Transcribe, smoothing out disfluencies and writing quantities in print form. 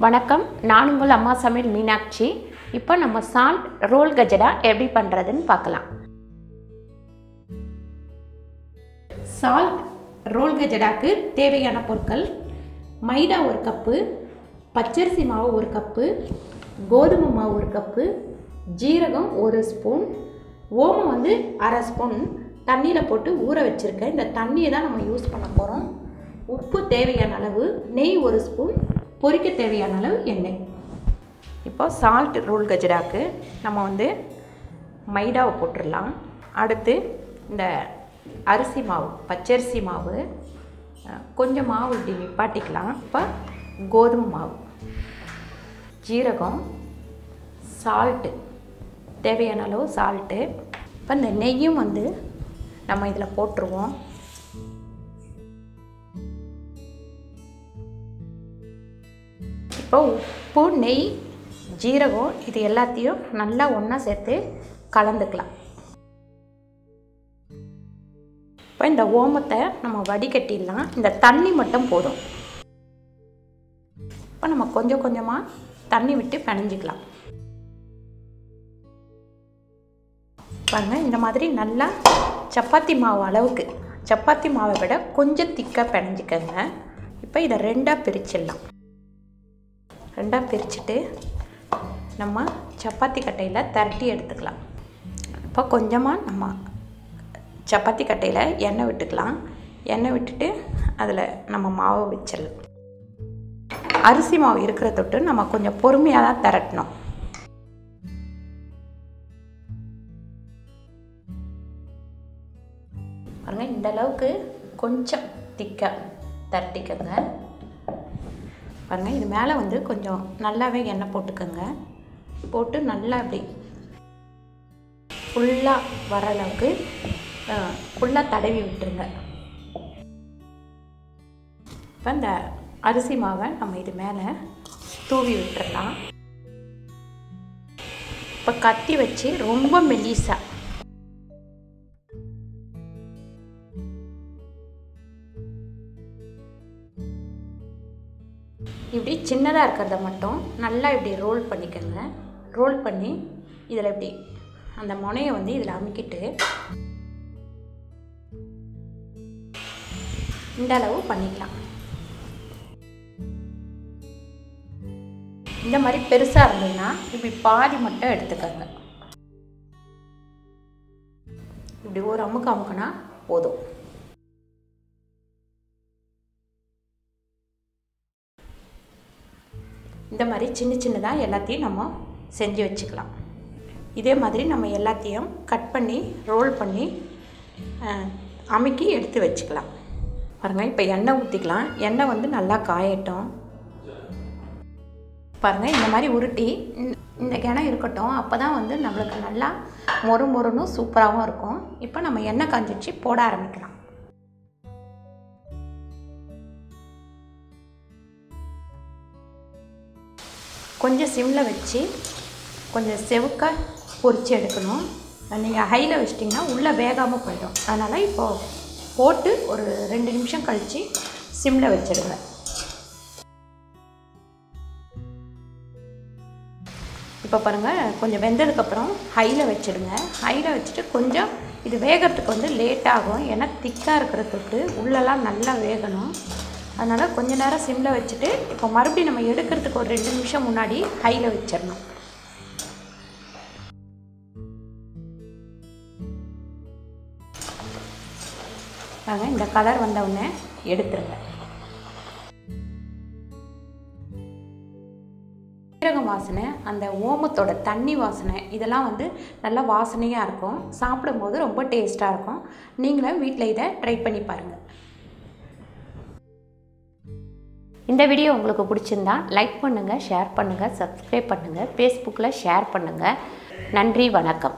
வணக்கம், நான் உங்கள் அம்மா சமையல் மீனாட்சி. இப்போ நம்ம சால்ட் ரோல் கஜடா எப்படி பண்ணுறதுன்னு பார்க்கலாம். சால்ட் ரோல் கஜடாக்கு தேவையான பொருட்கள்: மைதா 1 கப்பு, பச்சரிசி மாவு 1 கப்பு, கோதுமை மாவு 1 கப்பு, ஜீரகம் 1 ஸ்பூன், ஓமம் 1/2 ஸ்பூன் தண்ணியில் போட்டு ஊற வச்சுருக்கேன். இந்த தண்ணியை தான் நம்ம யூஸ் பண்ண போகிறோம். உப்பு தேவையான அளவு, நெய் 1 ஸ்பூன், பொரிக்க தேவையான அளவு எண்ணெய். இப்போ சால்ட் ரோல் கஜடாக்கு நம்ம மைதாவை போட்டுடலாம். அடுத்து இந்த அரிசி மாவு, பச்சரிசி மாவு, கொஞ்சம் மாவு இப்படி நிப்பாட்டிக்கலாம். இப்போ கோதுமை மாவு, ஜீரகம், சால்ட்டு தேவையான அளவு சால்ட்டு. இப்போ இந்த நெய்யும் நம்ம இதில் போட்டுருவோம். இப்போ உப்பு, நெய், ஜீரகம் இது எல்லாத்தையும் நல்லா ஒன்றா சேர்த்து கலந்துக்கலாம். இப்போ இந்த ஓமத்தை நம்ம வடிகட்டிடலாம். இந்த தண்ணி மட்டும் போதும். இப்போ நம்ம கொஞ்சம் கொஞ்சமாக தண்ணி விட்டு பிணைஞ்சிக்கலாம். பாருங்கள், இந்த மாதிரி நல்லா சப்பாத்தி மாவு அளவுக்கு, சப்பாத்தி மாவை விட கொஞ்சம் திக்காக பிணைஞ்சிக்கங்க. இப்போ இதை 2ஆக பிரிச்சிடலாம். 2ஆக பிரிச்சுட்டு நம்ம சப்பாத்தி கட்டையில் திரட்டி எடுத்துக்கலாம். இப்போ கொஞ்சமாக நம்ம சப்பாத்தி கட்டையில் எண்ணெய் விட்டுக்கலாம். எண்ணெய் விட்டுட்டு அதில் நம்ம மாவை வச்சிடலாம். அரிசி மாவு இருக்கிற தொட்டு நம்ம கொஞ்சம் பொறுமையாக தான் திரட்டணும். பாருங்கள், இந்த அளவுக்கு கொஞ்சம் திக்காக திரட்டிக்கங்க. பாருங்கள், இது மேலே கொஞ்சம் நல்லாவே எண்ணெய் போட்டுக்கோங்க. போட்டு நல்லா இப்படி ஃபுல்லாக வர அளவுக்கு ஃபுல்லாக தடவி விட்டுருங்க. இப்போ இந்த அரிசி மாவை நம்ம இது மேலே தூவி விட்டுறலாம். இப்போ கத்தி வச்சு ரொம்ப மெல்லிசாக இப்படி சின்னதாக இருக்கிறத மட்டும் நல்லா இப்படி ரோல் பண்ணிக்கோங்க. ரோல் பண்ணி இதில் இப்படி அந்த முனையை இதில் அமுக்கிட்டு இந்த அளவு பண்ணிக்கலாம். இந்த மாதிரி பெருசாக இருந்ததுன்னா இப்படி பாதி மட்டும் எடுத்துக்கோங்க. இப்படி ஒரு அமுக்கு அமுக்குனா போதும். இந்த மாதிரி சின்ன சின்னதாக எல்லாத்தையும் நம்ம செஞ்சு வச்சுக்கலாம். இதே மாதிரி நம்ம எல்லாத்தையும் கட் பண்ணி ரோல் பண்ணி அமுக்கி எடுத்து வச்சுக்கலாம். பாருங்கள், இப்போ எண்ணெய் ஊற்றிக்கலாம். எண்ணெய் நல்லா காயட்டும். பாருங்கள், இந்த மாதிரி உருட்டி இந்த கிணம் இருக்கட்டும். அப்போ தான் நம்மளுக்கு நல்லா மொறு மொறுன்னு சூப்பராகவும் இருக்கும். இப்போ நம்ம எண்ணெய் காஞ்சிச்சு போட ஆரம்பிக்கலாம். கொஞ்சம் சிம்மில் வச்சு கொஞ்சம் செவுக்க பொரித்து எடுக்கணும். நீங்கள் ஹையில் வச்சிட்டிங்கன்னா உள்ளே வேகாமல் போயிடும். அதனால் இப்போது போட்டு ஒரு 2 நிமிஷம் கழித்து சிம்மில் வச்சிடுங்க. இப்போ பாருங்கள், கொஞ்சம் வெந்ததுக்கப்புறம் ஹையில் வச்சிடுங்க. ஹையில் வச்சுட்டு கொஞ்சம் இது வேகிறதுக்கு லேட் ஆகும். ஏன்னா திக்காக இருக்கிற தொட்டு உள்ளெல்லாம் நல்லா வேகணும். அதனால் கொஞ்ச நேரம் சிம்மில் வச்சுட்டு இப்போ மறுபடியும் நம்ம எடுக்கிறதுக்கு ஒரு 2 நிமிஷம் முன்னாடி ஹையில் வச்சிடணும். பாருங்க, இந்த கலர் வந்தவுடனே எடுத்துருங்க. ஜீரகம் வாசனை, அந்த ஓமத்தோட தண்ணி வாசனை, இதெல்லாம் நல்லா வாசனையாக இருக்கும். சாப்பிடும்போது ரொம்ப டேஸ்ட்டாக இருக்கும். நீங்களும் வீட்டில் இதை ட்ரை பண்ணி பாருங்கள். இந்த வீடியோ உங்களுக்கு பிடிச்சிருந்தா லைக் பண்ணுங்கள், ஷேர் பண்ணுங்கள், சப்ஸ்கிரைப் பண்ணுங்கள், ஃபேஸ்புக்கில் ஷேர் பண்ணுங்கள். நன்றி, வணக்கம்.